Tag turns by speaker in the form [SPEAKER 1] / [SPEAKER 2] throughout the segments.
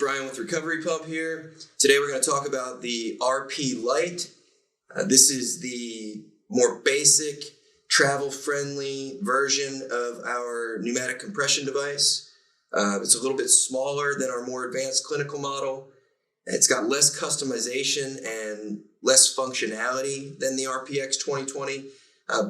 [SPEAKER 1] Brian with RecoveryPump here. Today we're going to talk about the RP Lite. This is the more basic, travel-friendly version of our pneumatic compression device. It's a little bit smaller than our more advanced clinical model. It's got less customization and less functionality than the RPX 2020,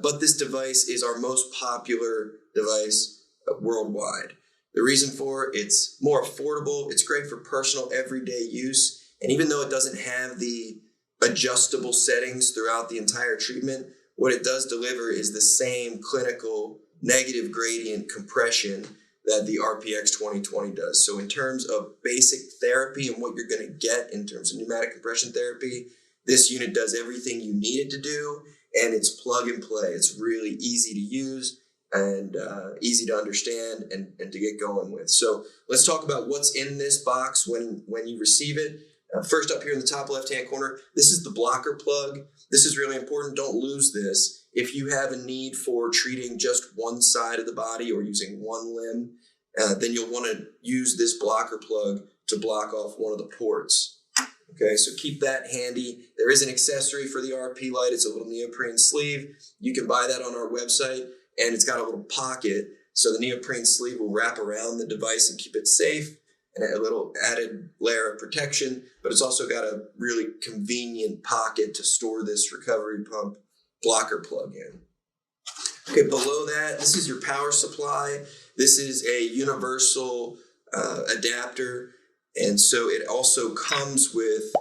[SPEAKER 1] but this device is our most popular device worldwide. The reason for it, it's more affordable, it's great for personal everyday use, and even though it doesn't have the adjustable settings throughout the entire treatment, what it does deliver is the same clinical negative gradient compression that the RPX 2020 does. So in terms of basic therapy and what you're going to get in terms of pneumatic compression therapy, this unit does everything you need it to do, and it's plug and play. It's really easy to use and easy to understand and to get going with. So let's talk about what's in this box when you receive it. First up here in the top left-hand corner, this is the blocker plug. This is really important. Don't lose this. If you have a need for treating just one side of the body or using one limb, then you'll want to use this blocker plug to block off one of the ports. Okay, so keep that handy. There is an accessory for the RP Lite. It's a little neoprene sleeve. You can buy that on our website, and it's got a little pocket, so the neoprene sleeve will wrap around the device and keep it safe, and a little added layer of protection, but it's also got a really convenient pocket to store this RecoveryPump blocker plug in. Okay, below that, this is your power supply. This is a universal adapter, and so it also comes with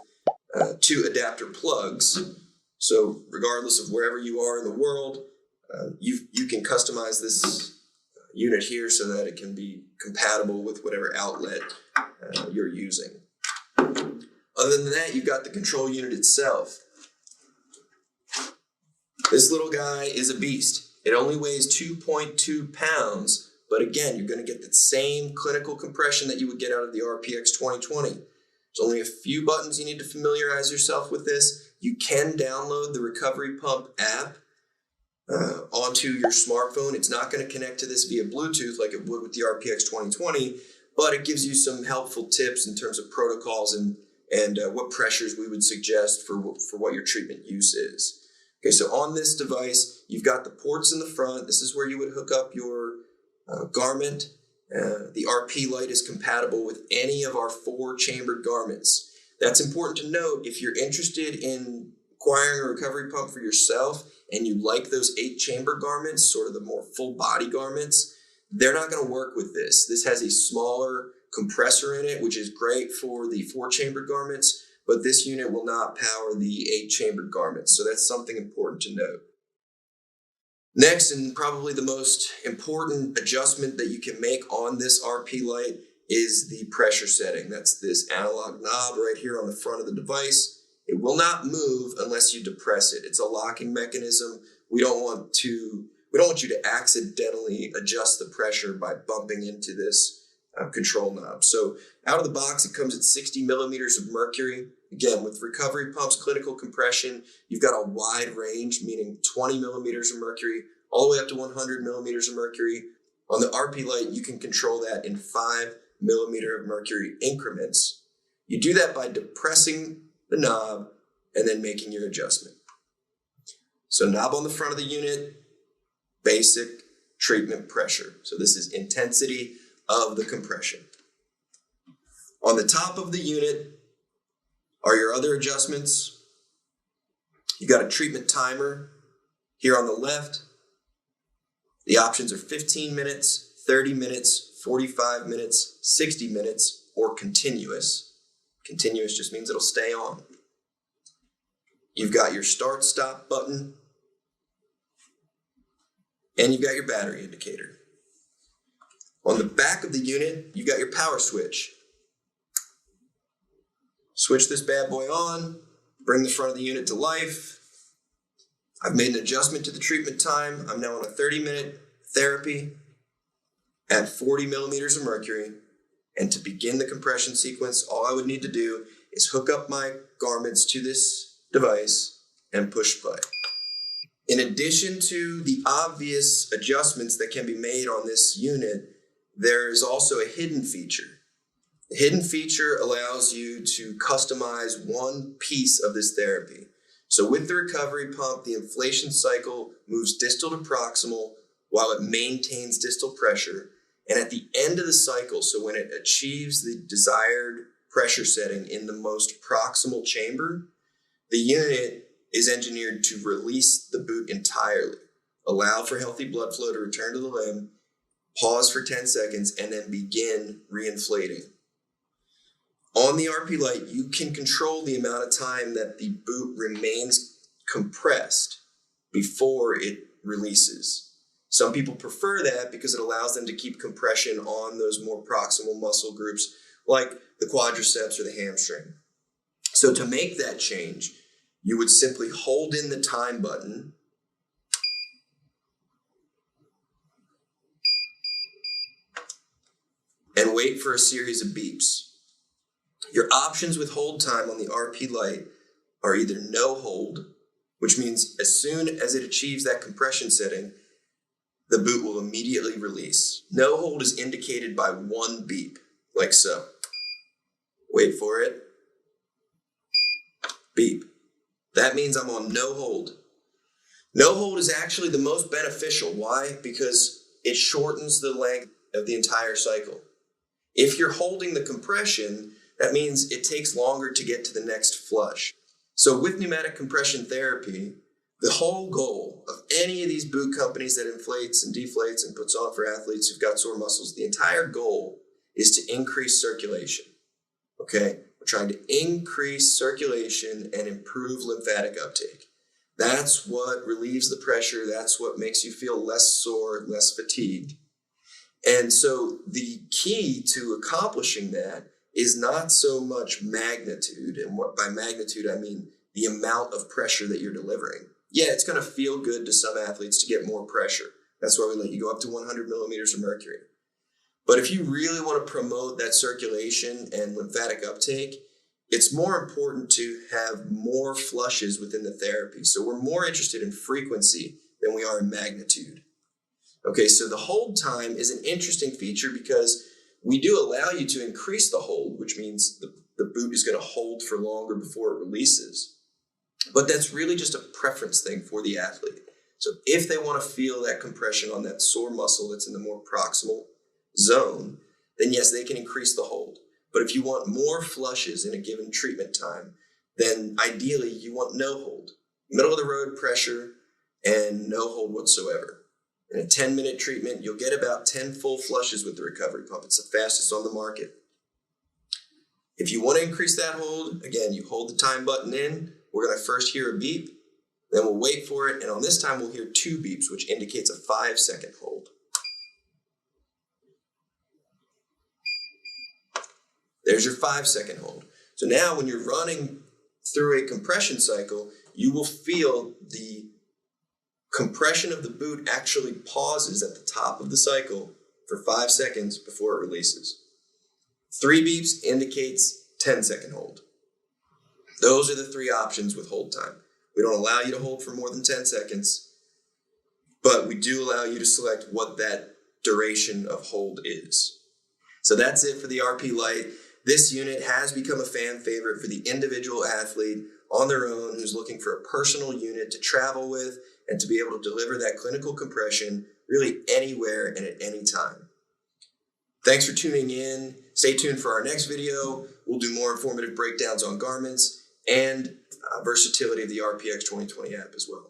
[SPEAKER 1] 2 adapter plugs. So regardless of wherever you are in the world, you can customize this unit here so that it can be compatible with whatever outlet you're using. Other than that, you've got the control unit itself. This little guy is a beast. It only weighs 2.2 pounds, but again, you're going to get the same clinical compression that you would get out of the RPX 2020. There's only a few buttons you need to familiarize yourself with this. You can download the RecoveryPump app onto your smartphone. It's not going to connect to this via Bluetooth like it would with the RPX 2020, but it gives you some helpful tips in terms of protocols and what pressures we would suggest for what your treatment use is. Okay, so on this device, you've got the ports in the front. This is where you would hook up your garment. The RP Lite is compatible with any of our 4 chambered garments. That's important to note. If you're interested in acquiring a recovery pump for yourself and you like those 8 chamber garments, sort of the more full body garments, they're not going to work with this. This has a smaller compressor in it, which is great for the 4 chambered garments, but this unit will not power the 8 chambered garments. So that's something important to note. Next, and probably the most important adjustment that you can make on this RP Lite is the pressure setting. That's this analog knob right here on the front of the device. It will not move unless you depress it. It's a locking mechanism. We don't want you to accidentally adjust the pressure by bumping into this control knob. So out of the box, it comes at 60 millimeters of mercury. Again, with RecoveryPump's clinical compression, you've got a wide range, meaning 20 millimeters of mercury, all the way up to 100 millimeters of mercury. On the RP Lite, you can control that in 5 millimeter of mercury increments. You do that by depressing the knob and then making your adjustment. So knob on the front of the unit, basic treatment pressure. So this is intensity of the compression. On the top of the unit are your other adjustments. You got a treatment timer here on the left. The options are 15 minutes, 30 minutes, 45 minutes, 60 minutes, or continuous. Continuous just means it'll stay on. You've got your start-stop button, and you've got your battery indicator. On the back of the unit, you've got your power switch. Switch this bad boy on, bring the front of the unit to life. I've made an adjustment to the treatment time. I'm now on a 30-minute therapy at 40 millimeters of mercury. And to begin the compression sequence, all I would need to do is hook up my garments to this device and push play. In addition to the obvious adjustments that can be made on this unit, there is also a hidden feature. The hidden feature allows you to customize one piece of this therapy. So with the recovery pump, the inflation cycle moves distal to proximal while it maintains distal pressure. And at the end of the cycle, so when it achieves the desired pressure setting in the most proximal chamber, the unit is engineered to release the boot entirely, allow for healthy blood flow to return to the limb, pause for 10 seconds, and then begin reinflating. On the RP Lite, you can control the amount of time that the boot remains compressed before it releases. Some people prefer that because it allows them to keep compression on those more proximal muscle groups like the quadriceps or the hamstring. So to make that change, you would simply hold in the time button and wait for a series of beeps. Your options with hold time on the RP Lite are either no hold, which means as soon as it achieves that compression setting, the boot will immediately release. No hold is indicated by one beep, like so. Wait for it. Beep. That means I'm on no hold. No hold is actually the most beneficial. Why? Because it shortens the length of the entire cycle. If you're holding the compression, that means it takes longer to get to the next flush. So with pneumatic compression therapy, the whole goal of any of these boot companies that inflates and deflates and puts on for athletes who've got sore muscles, the entire goal is to increase circulation. Okay? We're trying to increase circulation and improve lymphatic uptake. That's what relieves the pressure. That's what makes you feel less sore, less fatigued. And so the key to accomplishing that is not so much magnitude, and what by magnitude I mean the amount of pressure that you're delivering. Yeah, it's going to feel good to some athletes to get more pressure. That's why we let you go up to 100 millimeters of mercury. But if you really want to promote that circulation and lymphatic uptake, it's more important to have more flushes within the therapy. So we're more interested in frequency than we are in magnitude. Okay, so the hold time is an interesting feature because we do allow you to increase the hold, which means the boot is going to hold for longer before it releases. But that's really just a preference thing for the athlete. So if they want to feel that compression on that sore muscle that's in the more proximal zone, then yes, they can increase the hold. But if you want more flushes in a given treatment time, then ideally you want no hold. Middle of the road pressure and no hold whatsoever. In a 10-minute treatment, you'll get about 10 full flushes with the recovery pump. It's the fastest on the market. If you want to increase that hold, again, you hold the time button in. We're going to first hear a beep, then we'll wait for it, and on this time we'll hear 2 beeps, which indicates a 5-second hold. There's your 5-second hold. So now when you're running through a compression cycle, you will feel the compression of the boot actually pauses at the top of the cycle for 5 seconds before it releases. 3 beeps indicates 10-second hold. Those are the 3 options with hold time. We don't allow you to hold for more than 10 seconds, but we do allow you to select what that duration of hold is. So that's it for the RP Lite. This unit has become a fan favorite for the individual athlete on their own who's looking for a personal unit to travel with and to be able to deliver that clinical compression really anywhere and at any time. Thanks for tuning in. Stay tuned for our next video. We'll do more informative breakdowns on garments and versatility of the RPX 2020 app as well.